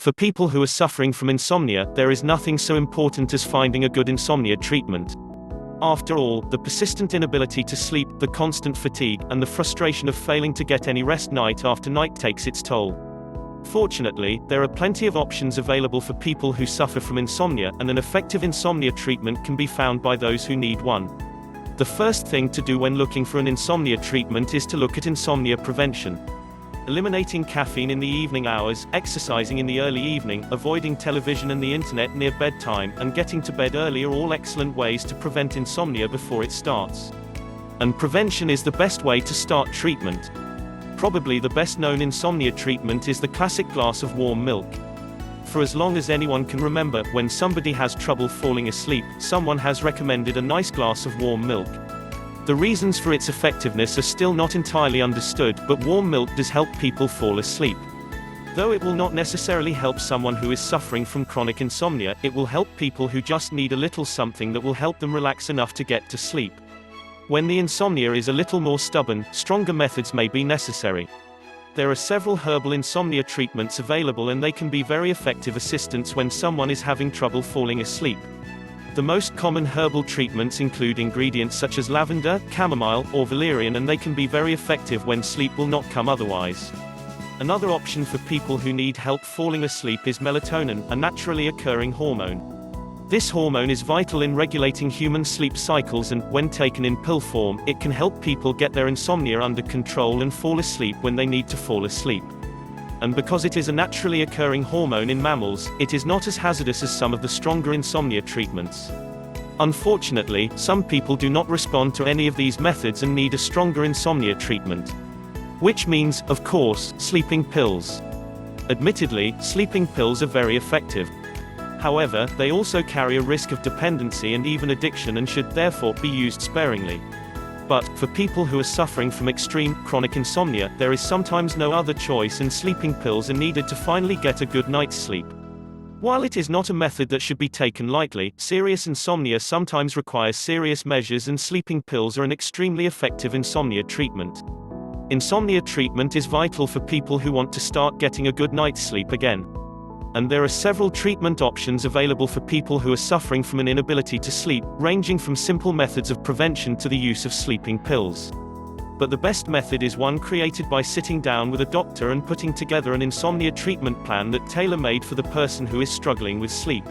For people who are suffering from insomnia, there is nothing so important as finding a good insomnia treatment. After all, the persistent inability to sleep, the constant fatigue, and the frustration of failing to get any rest night after night takes its toll. Fortunately, there are plenty of options available for people who suffer from insomnia, and an effective insomnia treatment can be found by those who need one. The first thing to do when looking for an insomnia treatment is to look at insomnia prevention. Eliminating caffeine in the evening hours, exercising in the early evening, avoiding television and the internet near bedtime, and getting to bed early are all excellent ways to prevent insomnia before it starts. And prevention is the best way to start treatment. Probably the best known insomnia treatment is the classic glass of warm milk. For as long as anyone can remember, when somebody has trouble falling asleep, someone has recommended a nice glass of warm milk. The reasons for its effectiveness are still not entirely understood, but warm milk does help people fall asleep. Though it will not necessarily help someone who is suffering from chronic insomnia, it will help people who just need a little something that will help them relax enough to get to sleep. When the insomnia is a little more stubborn, stronger methods may be necessary. There are several herbal insomnia treatments available, and they can be very effective assistance when someone is having trouble falling asleep. The most common herbal treatments include ingredients such as lavender, chamomile, or valerian, and they can be very effective when sleep will not come otherwise. Another option for people who need help falling asleep is melatonin, a naturally occurring hormone. This hormone is vital in regulating human sleep cycles, and, when taken in pill form, it can help people get their insomnia under control and fall asleep when they need to fall asleep. And because it is a naturally occurring hormone in mammals, it is not as hazardous as some of the stronger insomnia treatments. Unfortunately, some people do not respond to any of these methods and need a stronger insomnia treatment. Which means, of course, sleeping pills. Admittedly, sleeping pills are very effective. However, they also carry a risk of dependency and even addiction, and should therefore be used sparingly. But, for people who are suffering from extreme, chronic insomnia, there is sometimes no other choice, and sleeping pills are needed to finally get a good night's sleep. While it is not a method that should be taken lightly, serious insomnia sometimes requires serious measures, and sleeping pills are an extremely effective insomnia treatment. Insomnia treatment is vital for people who want to start getting a good night's sleep again. And there are several treatment options available for people who are suffering from an inability to sleep, ranging from simple methods of prevention to the use of sleeping pills. But the best method is one created by sitting down with a doctor and putting together an insomnia treatment plan that tailor-made for the person who is struggling with sleep.